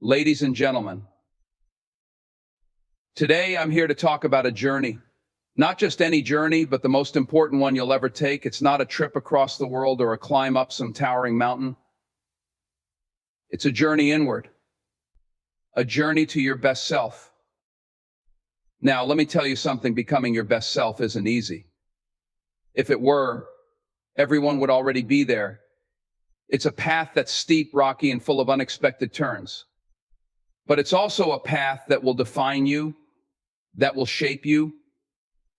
Ladies and gentlemen, today I'm here to talk about a journey. Not just any journey, but the most important one you'll ever take. It's not a trip across the world or a climb up some towering mountain. It's a journey inward, a journey to your best self. Now, let me tell you something, becoming your best self isn't easy. If it were, everyone would already be there. It's a path that's steep, rocky, and full of unexpected turns. But it's also a path that will define you, that will shape you,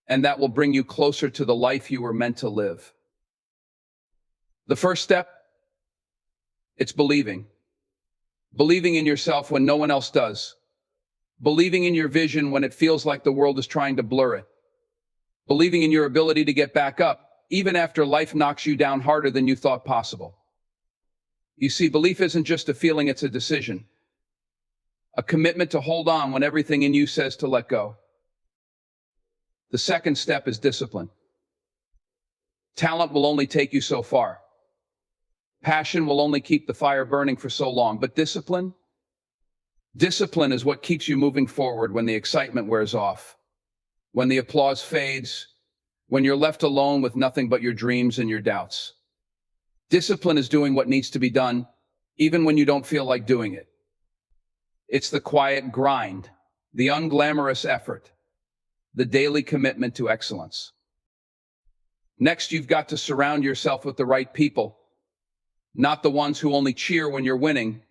and that will bring you closer to the life you were meant to live. The first step, it's believing. Believing in yourself when no one else does. Believing in your vision when it feels like the world is trying to blur it. Believing in your ability to get back up, even after life knocks you down harder than you thought possible. You see, belief isn't just a feeling, it's a decision. A commitment to hold on when everything in you says to let go. The second step is discipline. Talent will only take you so far. Passion will only keep the fire burning for so long, but discipline is what keeps you moving forward when the excitement wears off, when the applause fades, when you're left alone with nothing but your dreams and your doubts. Discipline is doing what needs to be done, even when you don't feel like doing it. It's the quiet grind, the unglamorous effort, the daily commitment to excellence. Next, you've got to surround yourself with the right people, not the ones who only cheer when you're winning,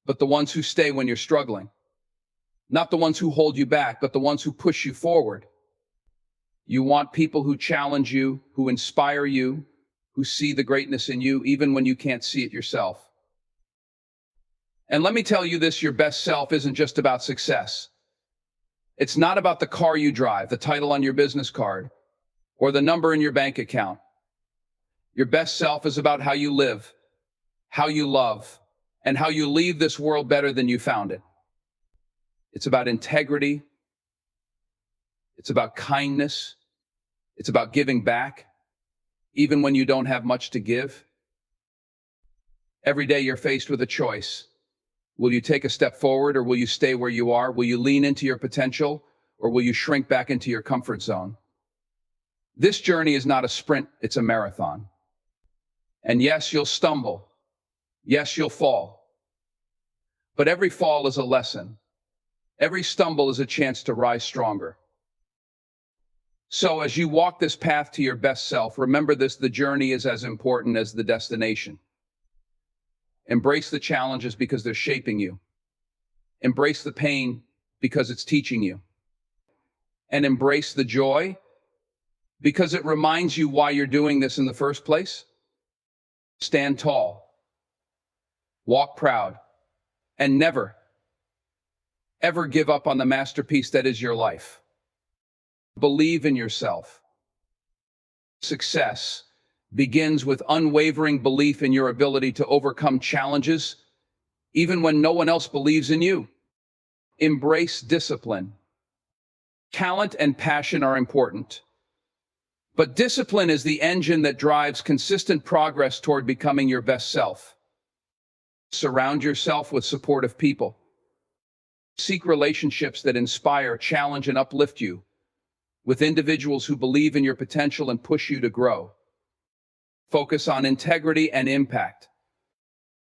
but the ones who stay when you're struggling. Not the ones who hold you back, but the ones who push you forward. You want people who challenge you, who inspire you, who see the greatness in you, even when you can't see it yourself. And let me tell you this, your best self isn't just about success. It's not about the car you drive, the title on your business card, or the number in your bank account. Your best self is about how you live, how you love, and how you leave this world better than you found it. It's about integrity. It's about kindness. It's about giving back, even when you don't have much to give. Every day you're faced with a choice. Will you take a step forward, or will you stay where you are? Will you lean into your potential, or will you shrink back into your comfort zone? This journey is not a sprint, it's a marathon. And yes, you'll stumble. Yes, you'll fall. But every fall is a lesson. Every stumble is a chance to rise stronger. So as you walk this path to your best self, remember this, the journey is as important as the destination. Embrace the challenges because they're shaping you. Embrace the pain because it's teaching you. And embrace the joy because it reminds you why you're doing this in the first place. Stand tall, walk proud, and never, ever give up on the masterpiece that is your life. Believe in yourself. Success begins with unwavering belief in your ability to overcome challenges, even when no one else believes in you. Embrace discipline. Talent and passion are important, but discipline is the engine that drives consistent progress toward becoming your best self. Surround yourself with supportive people. Seek relationships that inspire, challenge, and uplift you, with individuals who believe in your potential and push you to grow. Focus on integrity and impact.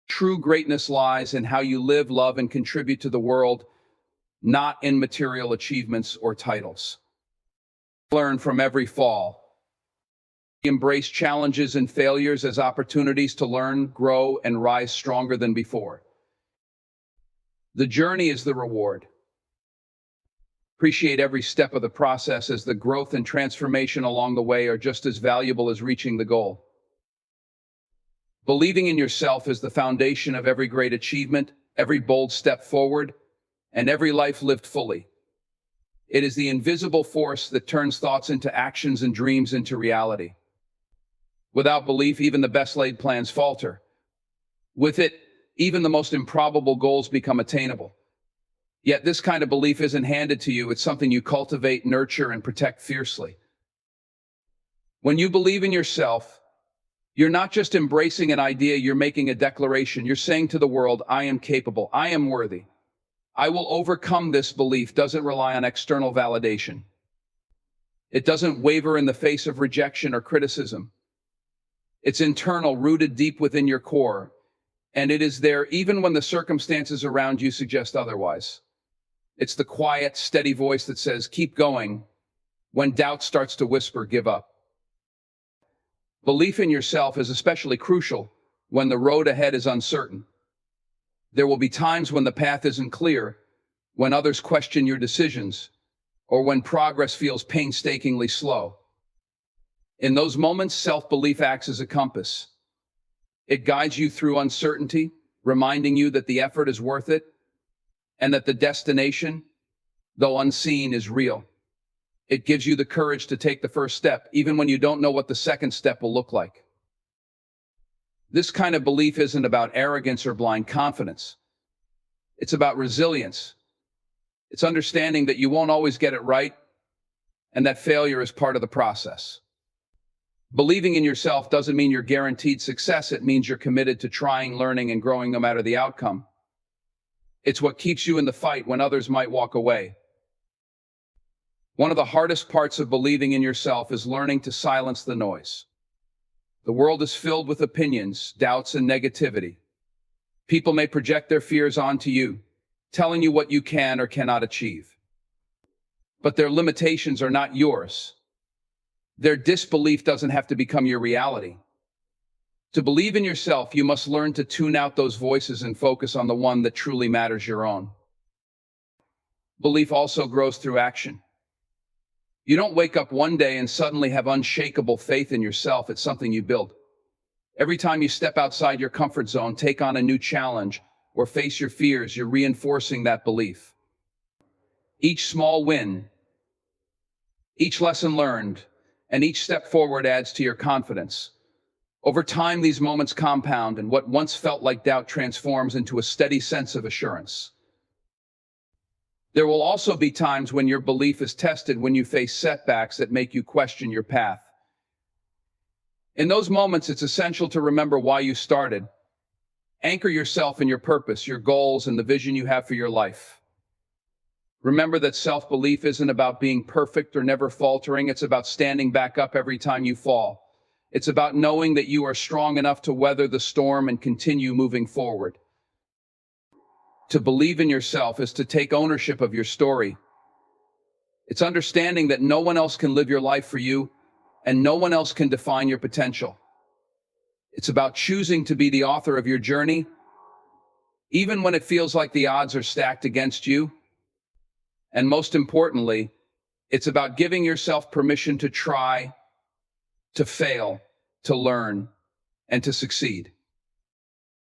True greatness lies in how you live, love, and contribute to the world, not in material achievements or titles. Learn from every fall. Embrace challenges and failures as opportunities to learn, grow, and rise stronger than before. The journey is the reward. Appreciate every step of the process, as the growth and transformation along the way are just as valuable as reaching the goal. Believing in yourself is the foundation of every great achievement, every bold step forward, and every life lived fully. It is the invisible force that turns thoughts into actions and dreams into reality. Without belief, even the best laid plans falter. With it, even the most improbable goals become attainable. Yet this kind of belief isn't handed to you, it's something you cultivate, nurture, and protect fiercely. When you believe in yourself, You're not just embracing an idea, you're making a declaration. You're saying to the world, I am capable, I am worthy. I will overcome. This belief doesn't rely on external validation. It doesn't waver in the face of rejection or criticism. It's internal, rooted deep within your core, and it is there even when the circumstances around you suggest otherwise. It's the quiet, steady voice that says, keep going, when doubt starts to whisper, give up. Belief in yourself is especially crucial when the road ahead is uncertain. There will be times when the path isn't clear, when others question your decisions, or when progress feels painstakingly slow. In those moments, self-belief acts as a compass. It guides you through uncertainty, reminding you that the effort is worth it, and that the destination, though unseen, is real. It gives you the courage to take the first step, even when you don't know what the second step will look like. This kind of belief isn't about arrogance or blind confidence. It's about resilience. It's understanding that you won't always get it right, and that failure is part of the process. Believing in yourself doesn't mean you're guaranteed success. It means you're committed to trying, learning, and growing no matter the outcome. It's what keeps you in the fight when others might walk away. One of the hardest parts of believing in yourself is learning to silence the noise. The world is filled with opinions, doubts, and negativity. People may project their fears onto you, telling you what you can or cannot achieve. But their limitations are not yours. Their disbelief doesn't have to become your reality. To believe in yourself, you must learn to tune out those voices and focus on the one that truly matters, your own. Belief also grows through action. You don't wake up one day and suddenly have unshakable faith in yourself. It's something you build. Every time you step outside your comfort zone, take on a new challenge, or face your fears, you're reinforcing that belief. Each small win, each lesson learned, and each step forward adds to your confidence. Over time, these moments compound, and what once felt like doubt transforms into a steady sense of assurance. There will also be times when your belief is tested, when you face setbacks that make you question your path. In those moments, it's essential to remember why you started. Anchor yourself in your purpose, your goals, and the vision you have for your life. Remember that self-belief isn't about being perfect or never faltering. It's about standing back up every time you fall. It's about knowing that you are strong enough to weather the storm and continue moving forward. To believe in yourself is to take ownership of your story. It's understanding that no one else can live your life for you, and no one else can define your potential. It's about choosing to be the author of your journey, even when it feels like the odds are stacked against you. And most importantly, it's about giving yourself permission to try, to fail, to learn, and to succeed.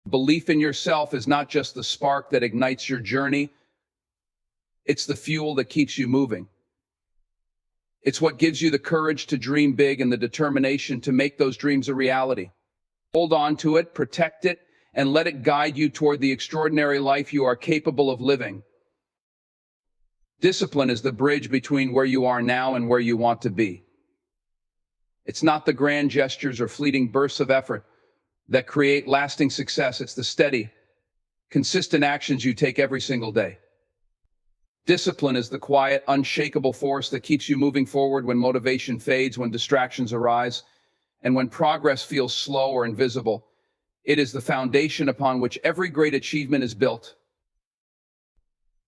Belief in yourself is not just the spark that ignites your journey, it's the fuel that keeps you moving. It's what gives you the courage to dream big and the determination to make those dreams a reality. Hold on to it, protect it, and let it guide you toward the extraordinary life you are capable of living. Discipline is the bridge between where you are now and where you want to be. It's not the grand gestures or fleeting bursts of effort that create lasting success. It's the steady, consistent actions you take every single day. Discipline is the quiet, unshakable force that keeps you moving forward when motivation fades, when distractions arise, and when progress feels slow or invisible. It is the foundation upon which every great achievement is built.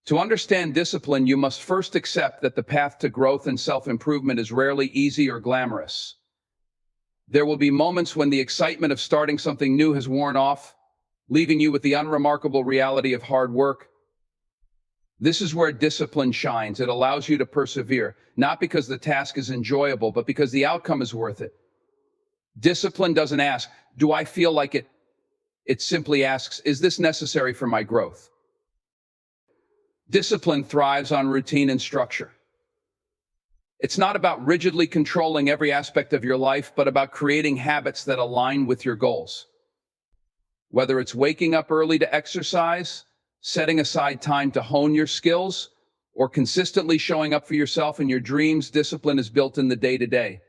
To understand discipline, you must first accept that the path to growth and self-improvement is rarely easy or glamorous. There will be moments when the excitement of starting something new has worn off, leaving you with the unremarkable reality of hard work. This is where discipline shines. It allows you to persevere, not because the task is enjoyable, but because the outcome is worth it. Discipline doesn't ask, do I feel like it? It simply asks, is this necessary for my growth? Discipline thrives on routine and structure. It's not about rigidly controlling every aspect of your life, but about creating habits that align with your goals. Whether it's waking up early to exercise, setting aside time to hone your skills, or consistently showing up for yourself and your dreams, discipline is built in the day-to-day.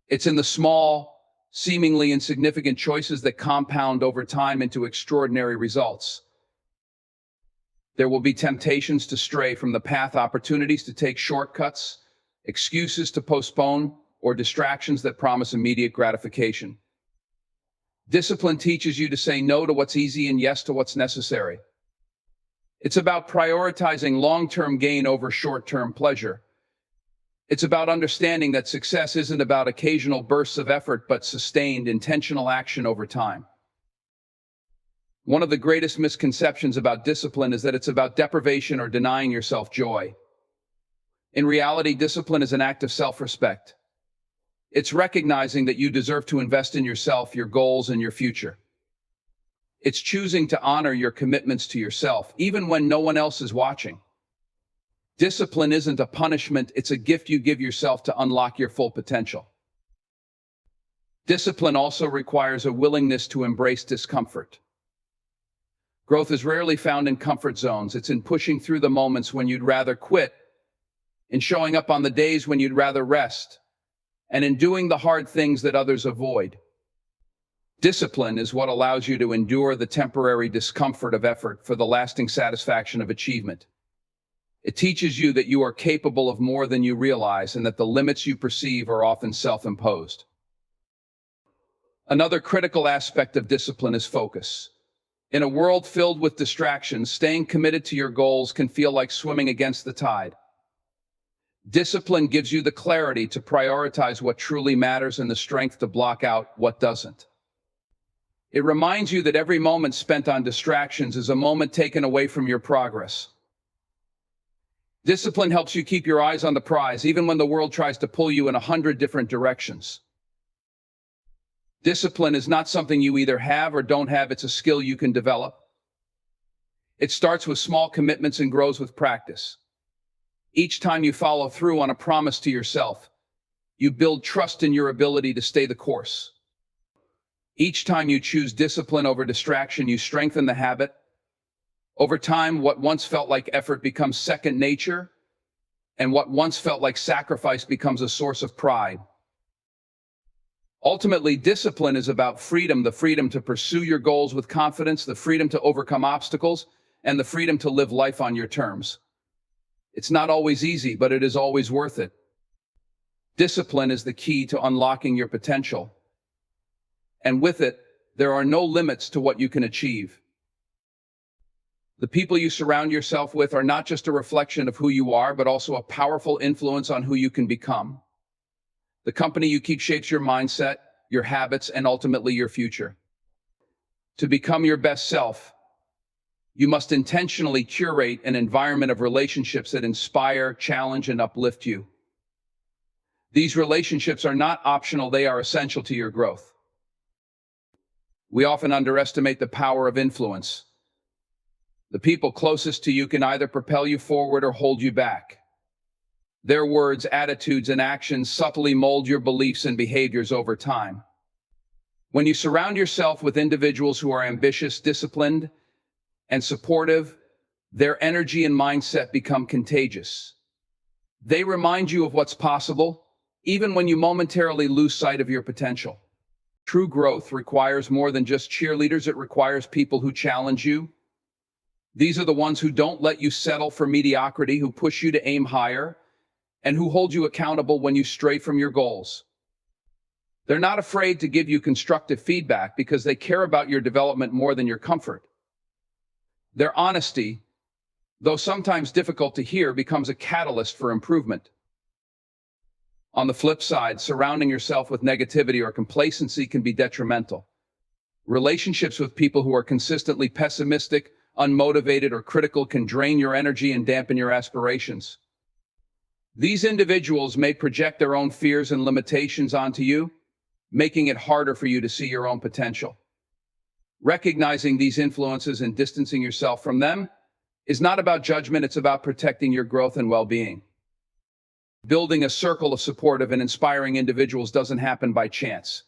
It's in the small, seemingly insignificant choices that compound over time into extraordinary results. There will be temptations to stray from the path, opportunities to take shortcuts, excuses to postpone, or distractions that promise immediate gratification. Discipline teaches you to say no to what's easy and yes to what's necessary. It's about prioritizing long-term gain over short-term pleasure. It's about understanding that success isn't about occasional bursts of effort, but sustained, intentional action over time. One of the greatest misconceptions about discipline is that it's about deprivation or denying yourself joy. In reality, discipline is an act of self-respect. It's recognizing that you deserve to invest in yourself, your goals, and your future. It's choosing to honor your commitments to yourself, even when no one else is watching. Discipline isn't a punishment, it's a gift you give yourself to unlock your full potential. Discipline also requires a willingness to embrace discomfort. Growth is rarely found in comfort zones. It's in pushing through the moments when you'd rather quit, in showing up on the days when you'd rather rest, and in doing the hard things that others avoid. Discipline is what allows you to endure the temporary discomfort of effort for the lasting satisfaction of achievement. It teaches you that you are capable of more than you realize and that the limits you perceive are often self-imposed. Another critical aspect of discipline is focus. In a world filled with distractions, staying committed to your goals can feel like swimming against the tide. Discipline gives you the clarity to prioritize what truly matters and the strength to block out what doesn't. It reminds you that every moment spent on distractions is a moment taken away from your progress. Discipline helps you keep your eyes on the prize, even when the world tries to pull you in 100 different directions. Discipline is not something you either have or don't have, it's a skill you can develop. It starts with small commitments and grows with practice. Each time you follow through on a promise to yourself, you build trust in your ability to stay the course. Each time you choose discipline over distraction, you strengthen the habit. Over time, what once felt like effort becomes second nature, and what once felt like sacrifice becomes a source of pride. Ultimately, discipline is about freedom, the freedom to pursue your goals with confidence, the freedom to overcome obstacles, and the freedom to live life on your terms. It's not always easy, but it is always worth it. Discipline is the key to unlocking your potential. And with it, there are no limits to what you can achieve. The people you surround yourself with are not just a reflection of who you are, but also a powerful influence on who you can become. The company you keep shapes your mindset, your habits, and ultimately your future. To become your best self, you must intentionally curate an environment of relationships that inspire, challenge, and uplift you. These relationships are not optional, they are essential to your growth. We often underestimate the power of influence. The people closest to you can either propel you forward or hold you back. Their words, attitudes, and actions subtly mold your beliefs and behaviors over time. When you surround yourself with individuals who are ambitious, disciplined, and supportive, their energy and mindset become contagious. They remind you of what's possible, even when you momentarily lose sight of your potential. True growth requires more than just cheerleaders, it requires people who challenge you. These are the ones who don't let you settle for mediocrity, who push you to aim higher, and who hold you accountable when you stray from your goals. They're not afraid to give you constructive feedback because they care about your development more than your comfort. Their honesty, though sometimes difficult to hear, becomes a catalyst for improvement. On the flip side, surrounding yourself with negativity or complacency can be detrimental. Relationships with people who are consistently pessimistic, unmotivated, or critical can drain your energy and dampen your aspirations. These individuals may project their own fears and limitations onto you, making it harder for you to see your own potential. Recognizing these influences and distancing yourself from them is not about judgment, it's about protecting your growth and well-being. Building a circle of supportive and inspiring individuals doesn't happen by chance.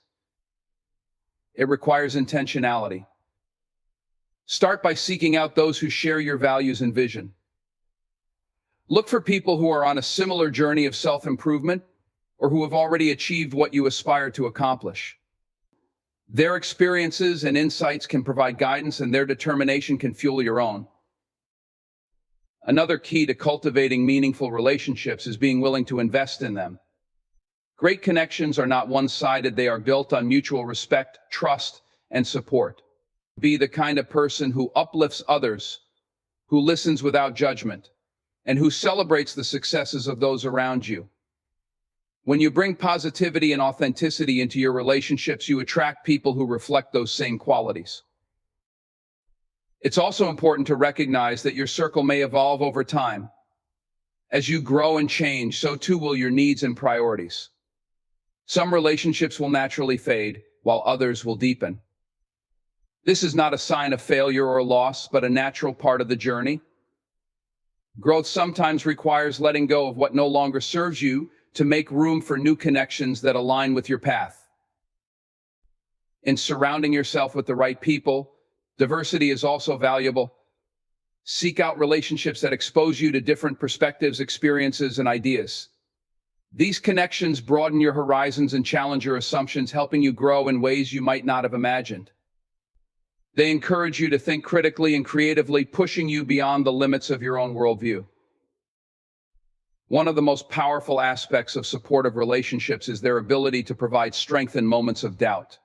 It requires intentionality. Start by seeking out those who share your values and vision. Look for people who are on a similar journey of self-improvement or who have already achieved what you aspire to accomplish. Their experiences and insights can provide guidance, and their determination can fuel your own. Another key to cultivating meaningful relationships is being willing to invest in them. Great connections are not one-sided. They are built on mutual respect, trust, and support. Be the kind of person who uplifts others, who listens without judgment, and who celebrates the successes of those around you. When you bring positivity and authenticity into your relationships, you attract people who reflect those same qualities. It's also important to recognize that your circle may evolve over time. As you grow and change, so too will your needs and priorities. Some relationships will naturally fade, while others will deepen. This is not a sign of failure or loss, but a natural part of the journey. Growth sometimes requires letting go of what no longer serves you to make room for new connections that align with your path. In surrounding yourself with the right people, diversity is also valuable. Seek out relationships that expose you to different perspectives, experiences, and ideas. These connections broaden your horizons and challenge your assumptions, helping you grow in ways you might not have imagined. They encourage you to think critically and creatively, pushing you beyond the limits of your own worldview. One of the most powerful aspects of supportive relationships is their ability to provide strength in moments of doubt.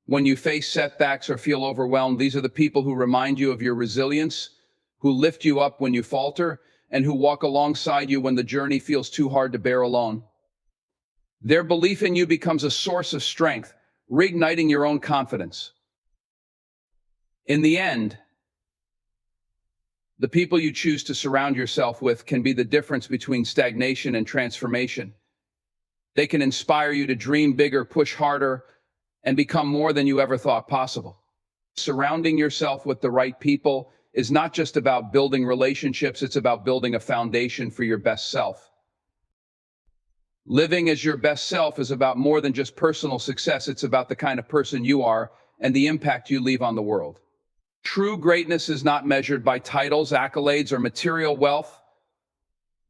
When you face setbacks or feel overwhelmed, these are the people who remind you of your resilience, who lift you up when you falter, and who walk alongside you when the journey feels too hard to bear alone. Their belief in you becomes a source of strength, reigniting your own confidence. In the end, the people you choose to surround yourself with can be the difference between stagnation and transformation. They can inspire you to dream bigger, push harder, and become more than you ever thought possible. Surrounding yourself with the right people is not just about building relationships, it's about building a foundation for your best self. Living as your best self is about more than just personal success. It's about the kind of person you are and the impact you leave on the world. True greatness is not measured by titles, accolades, or material wealth,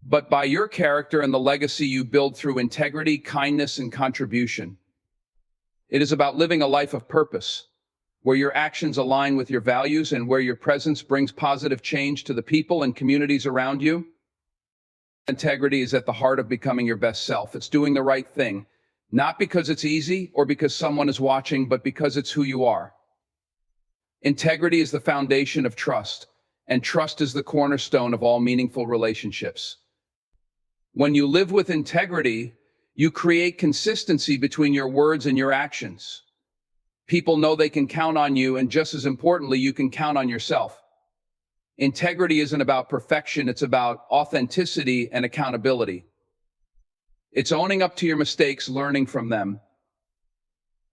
but by your character and the legacy you build through integrity, kindness, and contribution. It is about living a life of purpose, where your actions align with your values and where your presence brings positive change to the people and communities around you. Integrity is at the heart of becoming your best self. It's doing the right thing, not because it's easy or because someone is watching, but because it's who you are. Integrity is the foundation of trust, and trust is the cornerstone of all meaningful relationships. When you live with integrity, you create consistency between your words and your actions. People know they can count on you, and just as importantly, you can count on yourself. Integrity isn't about perfection, it's about authenticity and accountability. It's owning up to your mistakes, learning from them,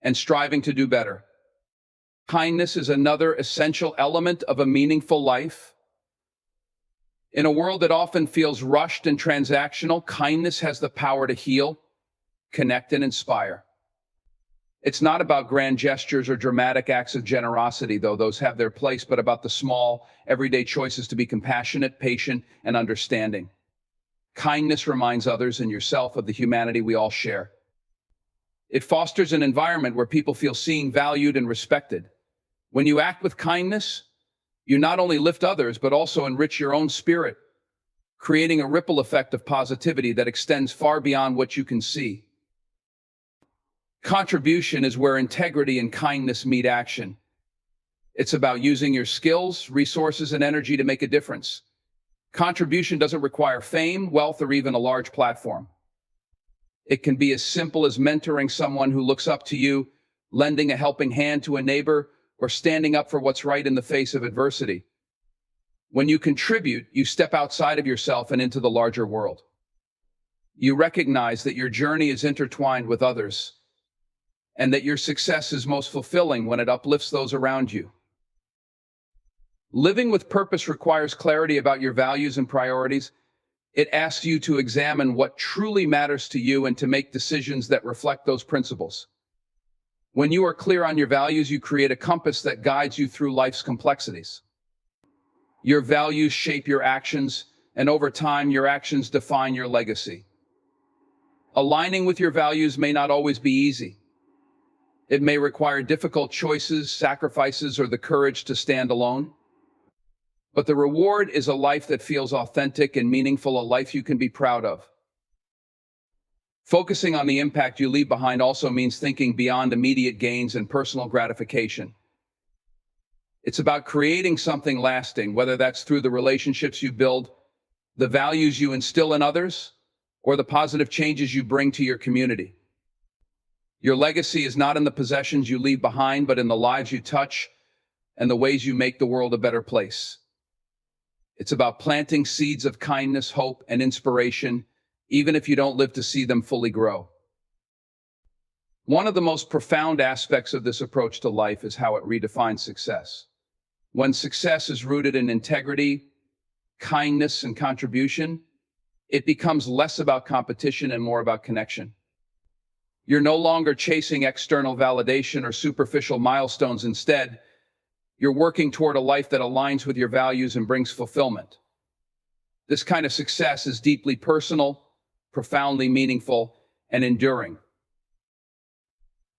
and striving to do better. Kindness is another essential element of a meaningful life. In a world that often feels rushed and transactional, kindness has the power to heal, connect, and inspire. It's not about grand gestures or dramatic acts of generosity, though those have their place, but about the small, everyday choices to be compassionate, patient, and understanding. Kindness reminds others and yourself of the humanity we all share. It fosters an environment where people feel seen, valued, and respected. When you act with kindness, you not only lift others, but also enrich your own spirit, creating a ripple effect of positivity that extends far beyond what you can see. Contribution is where integrity and kindness meet action. It's about using your skills, resources, and energy to make a difference. Contribution doesn't require fame, wealth, or even a large platform. It can be as simple as mentoring someone who looks up to you, lending a helping hand to a neighbor, or standing up for what's right in the face of adversity. When you contribute, you step outside of yourself and into the larger world. You recognize that your journey is intertwined with others, and that your success is most fulfilling when it uplifts those around you. Living with purpose requires clarity about your values and priorities. It asks you to examine what truly matters to you and to make decisions that reflect those principles. When you are clear on your values, you create a compass that guides you through life's complexities. Your values shape your actions, and over time, your actions define your legacy. Aligning with your values may not always be easy. It may require difficult choices, sacrifices, or the courage to stand alone. But the reward is a life that feels authentic and meaningful, a life you can be proud of. Focusing on the impact you leave behind also means thinking beyond immediate gains and personal gratification. It's about creating something lasting, whether that's through the relationships you build, the values you instill in others, or the positive changes you bring to your community. Your legacy is not in the possessions you leave behind, but in the lives you touch and the ways you make the world a better place. It's about planting seeds of kindness, hope, and inspiration, even if you don't live to see them fully grow. One of the most profound aspects of this approach to life is how it redefines success. When success is rooted in integrity, kindness, and contribution, it becomes less about competition and more about connection. You're no longer chasing external validation or superficial milestones. Instead, you're working toward a life that aligns with your values and brings fulfillment. This kind of success is deeply personal, profoundly meaningful, and enduring.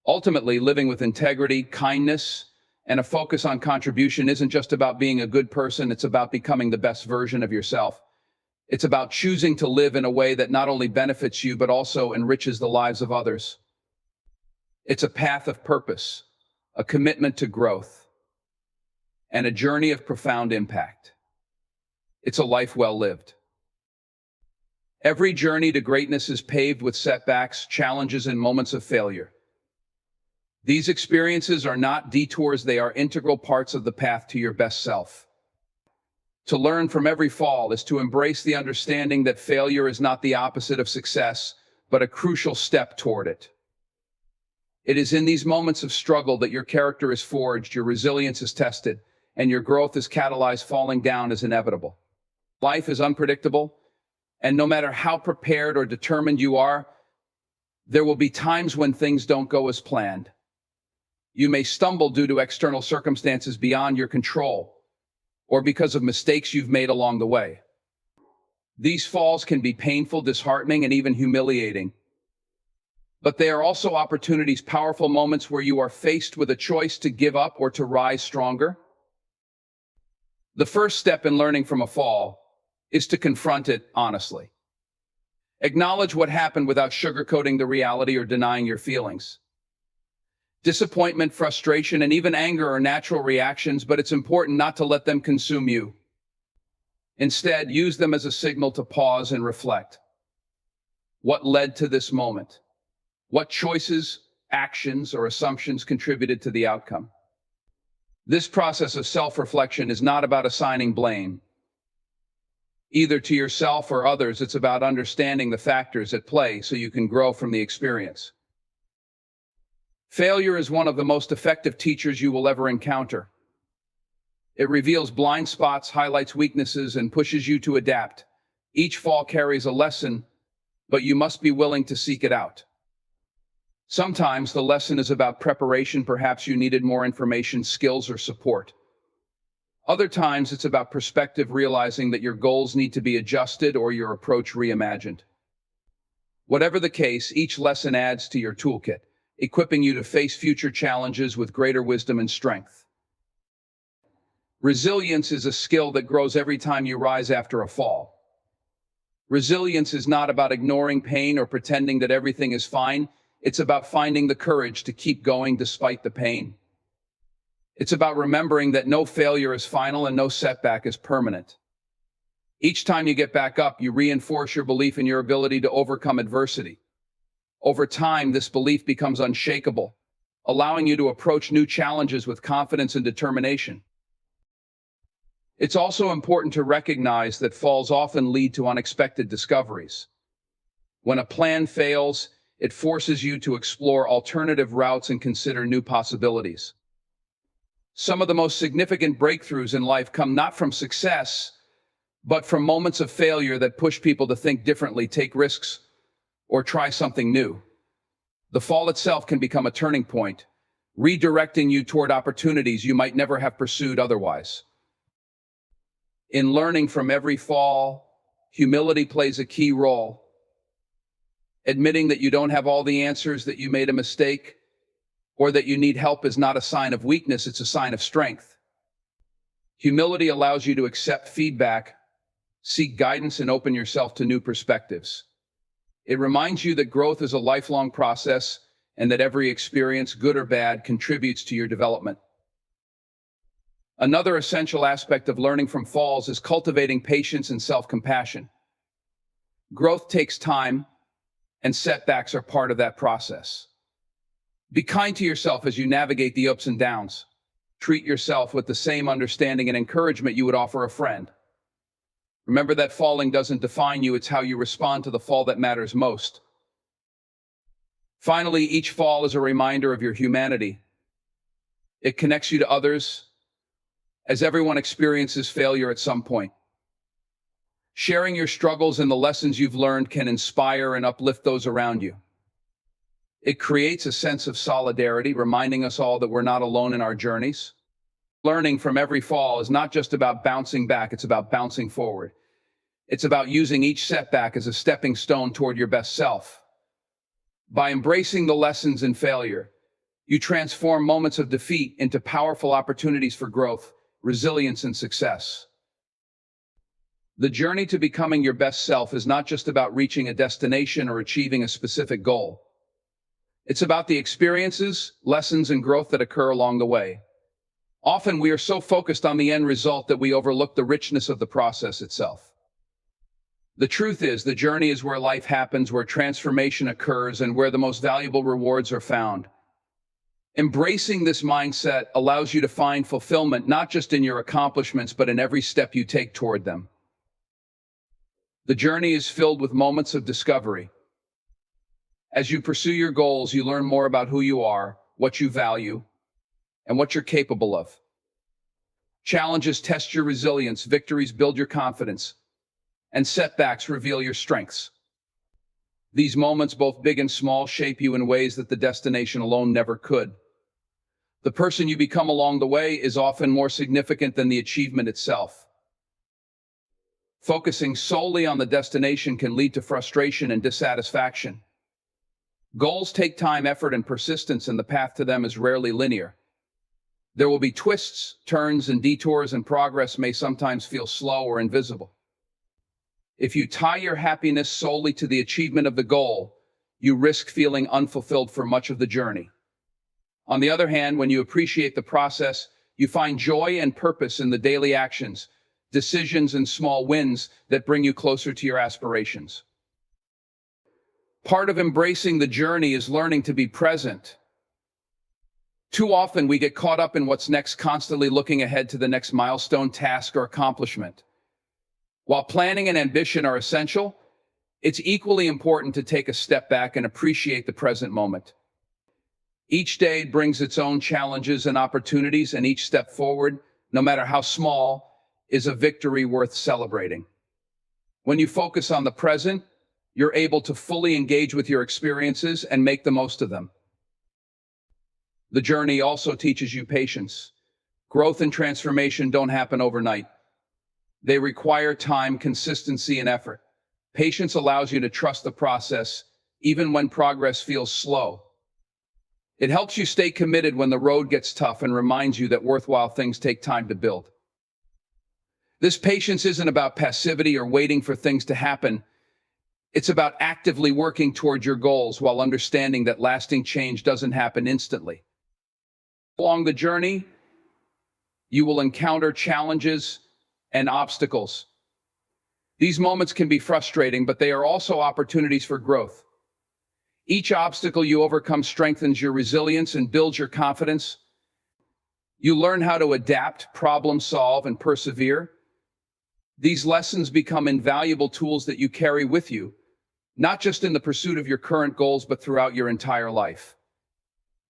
Ultimately, living with integrity, kindness, and a focus on contribution isn't just about being a good person, it's about becoming the best version of yourself. It's about choosing to live in a way that not only benefits you, but also enriches the lives of others. It's a path of purpose, a commitment to growth, and a journey of profound impact. It's a life well lived. Every journey to greatness is paved with setbacks, challenges, and moments of failure. These experiences are not detours, they are integral parts of the path to your best self. To learn from every fall is to embrace the understanding that failure is not the opposite of success, but a crucial step toward it. It is in these moments of struggle that your character is forged, your resilience is tested, and your growth is catalyzed. Falling down is inevitable. Life is unpredictable, and no matter how prepared or determined you are, there will be times when things don't go as planned. You may stumble due to external circumstances beyond your control, or because of mistakes you've made along the way. These falls can be painful, disheartening, and even humiliating. But they are also opportunities, powerful moments where you are faced with a choice to give up or to rise stronger. The first step in learning from a fall is to confront it honestly. Acknowledge what happened without sugarcoating the reality or denying your feelings. Disappointment, frustration, and even anger are natural reactions, but it's important not to let them consume you. Instead, use them as a signal to pause and reflect. What led to this moment? What choices, actions, or assumptions contributed to the outcome? This process of self-reflection is not about assigning blame, either to yourself or others. It's about understanding the factors at play so you can grow from the experience. Failure is one of the most effective teachers you will ever encounter. It reveals blind spots, highlights weaknesses, and pushes you to adapt. Each fall carries a lesson, but you must be willing to seek it out. Sometimes the lesson is about preparation. Perhaps you needed more information, skills, or support. Other times it's about perspective, realizing that your goals need to be adjusted or your approach reimagined. Whatever the case, each lesson adds to your toolkit, equipping you to face future challenges with greater wisdom and strength. Resilience is a skill that grows every time you rise after a fall. Resilience is not about ignoring pain or pretending that everything is fine. It's about finding the courage to keep going despite the pain. It's about remembering that no failure is final and no setback is permanent. Each time you get back up, you reinforce your belief in your ability to overcome adversity. Over time, this belief becomes unshakable, allowing you to approach new challenges with confidence and determination. It's also important to recognize that falls often lead to unexpected discoveries. When a plan fails, it forces you to explore alternative routes and consider new possibilities. Some of the most significant breakthroughs in life come not from success, but from moments of failure that push people to think differently, take risks, or try something new. The fall itself can become a turning point, redirecting you toward opportunities you might never have pursued otherwise. In learning from every fall, humility plays a key role. Admitting that you don't have all the answers, that you made a mistake, or that you need help is not a sign of weakness, it's a sign of strength. Humility allows you to accept feedback, seek guidance, and open yourself to new perspectives. It reminds you that growth is a lifelong process and that every experience, good or bad, contributes to your development. Another essential aspect of learning from falls is cultivating patience and self-compassion. Growth takes time, and setbacks are part of that process. Be kind to yourself as you navigate the ups and downs. Treat yourself with the same understanding and encouragement you would offer a friend. Remember that falling doesn't define you, it's how you respond to the fall that matters most. Finally, each fall is a reminder of your humanity. It connects you to others, as everyone experiences failure at some point. Sharing your struggles and the lessons you've learned can inspire and uplift those around you. It creates a sense of solidarity, reminding us all that we're not alone in our journeys. Learning from every fall is not just about bouncing back, it's about bouncing forward. It's about using each setback as a stepping stone toward your best self. By embracing the lessons in failure, you transform moments of defeat into powerful opportunities for growth, resilience, and success. The journey to becoming your best self is not just about reaching a destination or achieving a specific goal. It's about the experiences, lessons, and growth that occur along the way. Often we are so focused on the end result that we overlook the richness of the process itself. The truth is, the journey is where life happens, where transformation occurs, and where the most valuable rewards are found. Embracing this mindset allows you to find fulfillment not just in your accomplishments, but in every step you take toward them. The journey is filled with moments of discovery. As you pursue your goals, you learn more about who you are, what you value, and what you're capable of. Challenges test your resilience, victories build your confidence, and setbacks reveal your strengths. These moments, both big and small, shape you in ways that the destination alone never could. The person you become along the way is often more significant than the achievement itself. Focusing solely on the destination can lead to frustration and dissatisfaction. Goals take time, effort, and persistence, and the path to them is rarely linear. There will be twists, turns, and detours, and progress may sometimes feel slow or invisible. If you tie your happiness solely to the achievement of the goal, you risk feeling unfulfilled for much of the journey. On the other hand, when you appreciate the process, you find joy and purpose in the daily actions, decisions, and small wins that bring you closer to your aspirations. Part of embracing the journey is learning to be present. Too often we get caught up in what's next, constantly looking ahead to the next milestone, task, or accomplishment. While planning and ambition are essential, it's equally important to take a step back and appreciate the present moment. Each day brings its own challenges and opportunities, and each step forward, no matter how small, is a victory worth celebrating. When you focus on the present, you're able to fully engage with your experiences and make the most of them. The journey also teaches you patience. Growth and transformation don't happen overnight. They require time, consistency, and effort. Patience allows you to trust the process, even when progress feels slow. It helps you stay committed when the road gets tough and reminds you that worthwhile things take time to build. This patience isn't about passivity or waiting for things to happen. It's about actively working toward your goals while understanding that lasting change doesn't happen instantly. Along the journey, you will encounter challenges and obstacles. These moments can be frustrating, but they are also opportunities for growth. Each obstacle you overcome strengthens your resilience and builds your confidence. You learn how to adapt, problem solve, and persevere. These lessons become invaluable tools that you carry with you, not just in the pursuit of your current goals, but throughout your entire life.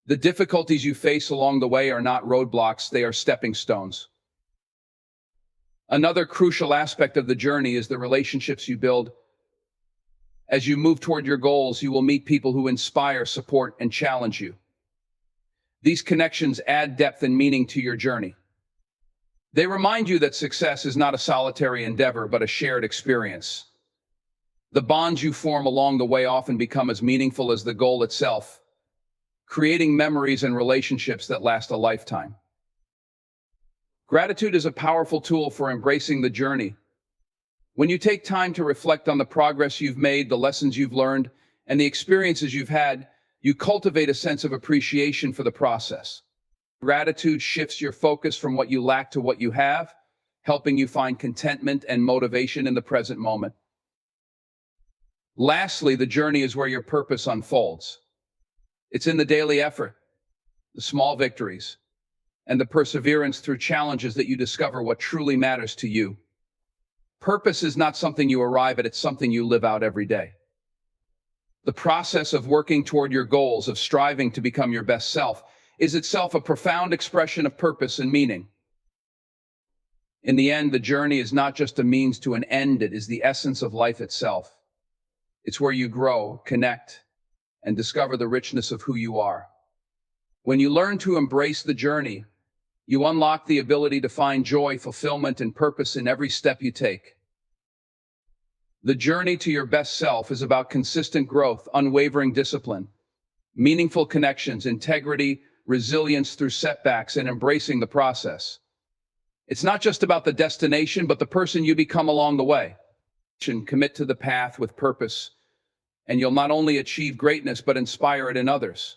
The difficulties you face along the way are not roadblocks, they are stepping stones. Another crucial aspect of the journey is the relationships you build. As you move toward your goals, you will meet people who inspire, support, and challenge you. These connections add depth and meaning to your journey. They remind you that success is not a solitary endeavor, but a shared experience. The bonds you form along the way often become as meaningful as the goal itself, creating memories and relationships that last a lifetime. Gratitude is a powerful tool for embracing the journey. When you take time to reflect on the progress you've made, the lessons you've learned, and the experiences you've had, you cultivate a sense of appreciation for the process. Gratitude shifts your focus from what you lack to what you have, helping you find contentment and motivation in the present moment. Lastly, the journey is where your purpose unfolds. It's in the daily effort, the small victories, and the perseverance through challenges that you discover what truly matters to you. Purpose is not something you arrive at, it's something you live out every day. The process of working toward your goals, of striving to become your best self, is itself a profound expression of purpose and meaning. In the end, the journey is not just a means to an end, it is the essence of life itself. It's where you grow, connect, and discover the richness of who you are. When you learn to embrace the journey, you unlock the ability to find joy, fulfillment, and purpose in every step you take. The journey to your best self is about consistent growth, unwavering discipline, meaningful connections, integrity, resilience through setbacks, and embracing the process. It's not just about the destination, but the person you become along the way. Commit to the path with purpose, and you'll not only achieve greatness, but inspire it in others.